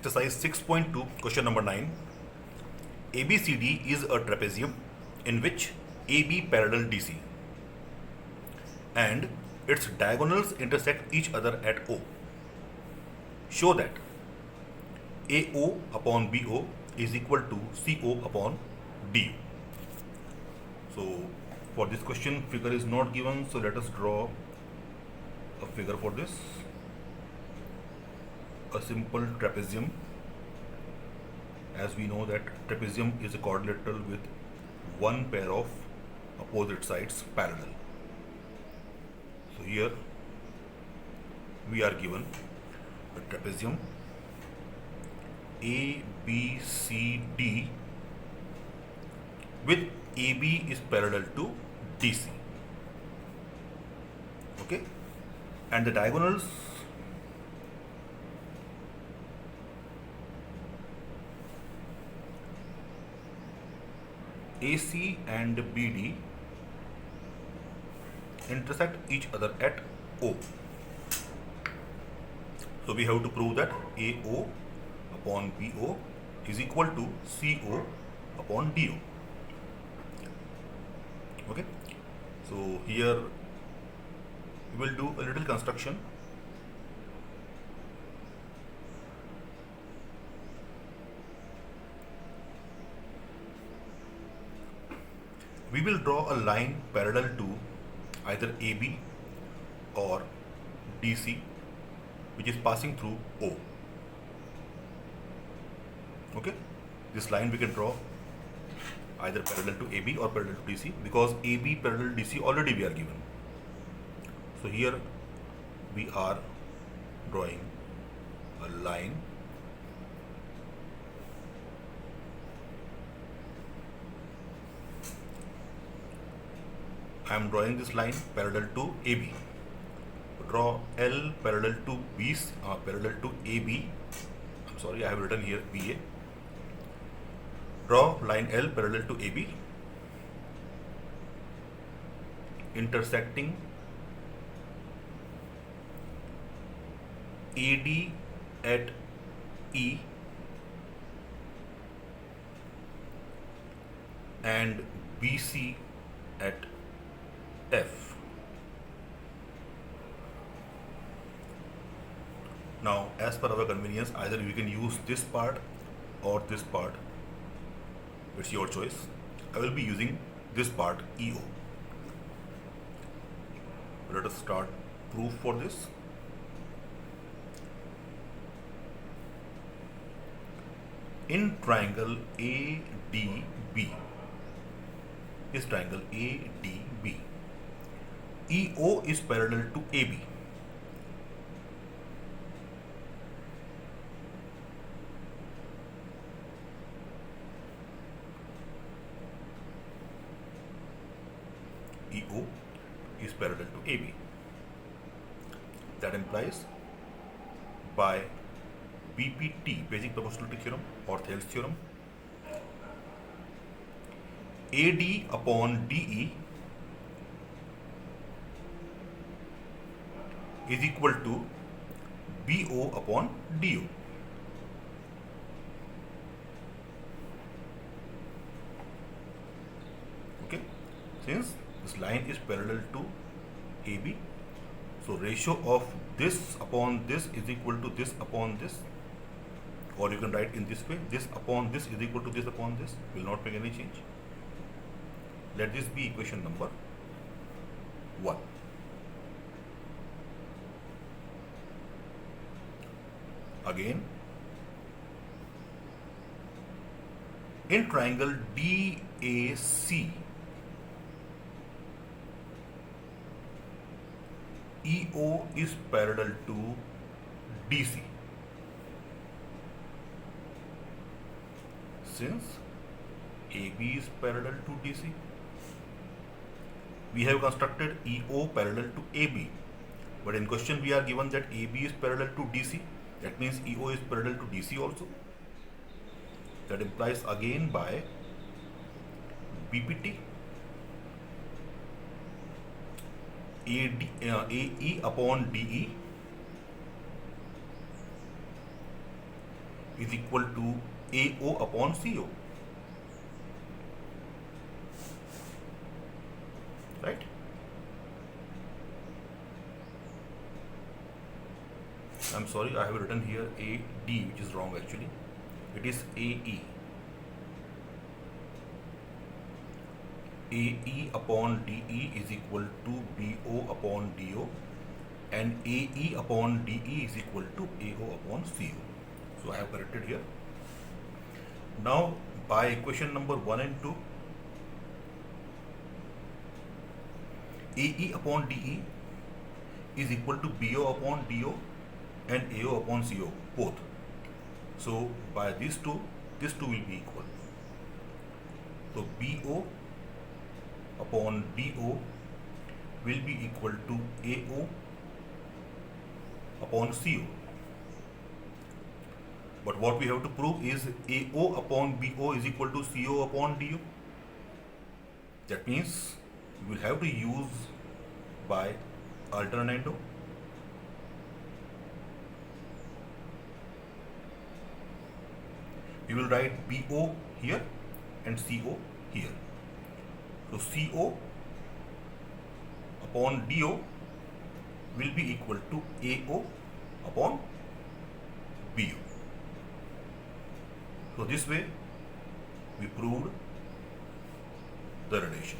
Exercise 6.2, question number 9. ABCD is a trapezium in which AB parallel DC and its diagonals intersect each other at O. Show that AO upon BO is equal to CO upon DU. So for this question, figure is not given, so let us draw a figure for this. A simple trapezium. As we know that trapezium is a quadrilateral with one pair of opposite sides parallel. So here we are given a trapezium ABCD with AB is parallel to DC. Okay, and the diagonals AC and BD intersect each other at O. So we have to prove that AO upon BO is equal to CO upon DO. Okay, so here we will do a little construction. We will draw a line parallel to either AB or DC, which is passing through O. Okay, this line we can draw either parallel to AB or parallel to DC, because AB parallel to DC already we are given. So here we are drawing a line I am drawing this line parallel to AB. Draw L parallel to B, parallel to AB. I'm sorry, I have written here BA. Draw line L parallel to AB, intersecting AD at E and BC at F. Now, as per our convenience, either we can use this part or this part. It's your choice. I will be using this part EO. Let us start proof for this. In triangle ADB, this triangle ADB, EO is parallel to AB. EO is parallel to AB. That implies by BPT, basic proportionality theorem or Thales theorem, AD upon DE is equal to BO upon DO. Okay, since this line is parallel to AB, so ratio of this upon this is equal to this upon this, or you can write in this way, this upon this is equal to this upon this, will not make any change. Let this be equation number 1. Again, in triangle DAC, EO is parallel to DC. Since AB is parallel to DC, we have constructed EO parallel to AB. But in question we are given that AB is parallel to DC. That means EO is parallel to DC also. That implies again by BPT, AE upon DE is equal to AO upon CO. Right? I'm sorry, I have written here AD, which is wrong actually. It is AE. AE upon DE is equal to BO upon DO, and AE upon DE is equal to AO upon CO. So I have corrected here. Now by equation number 1 and 2, AE upon DE is equal to BO upon DO and AO upon CO both. So by these two will be equal. So BO upon DO will be equal to AO upon CO. But what we have to prove is AO upon BO is equal to CO upon DO. That means we will have to use by alternando. We will write BO here and CO here. So CO upon DO will be equal to AO upon BO. So this way we proved the relation.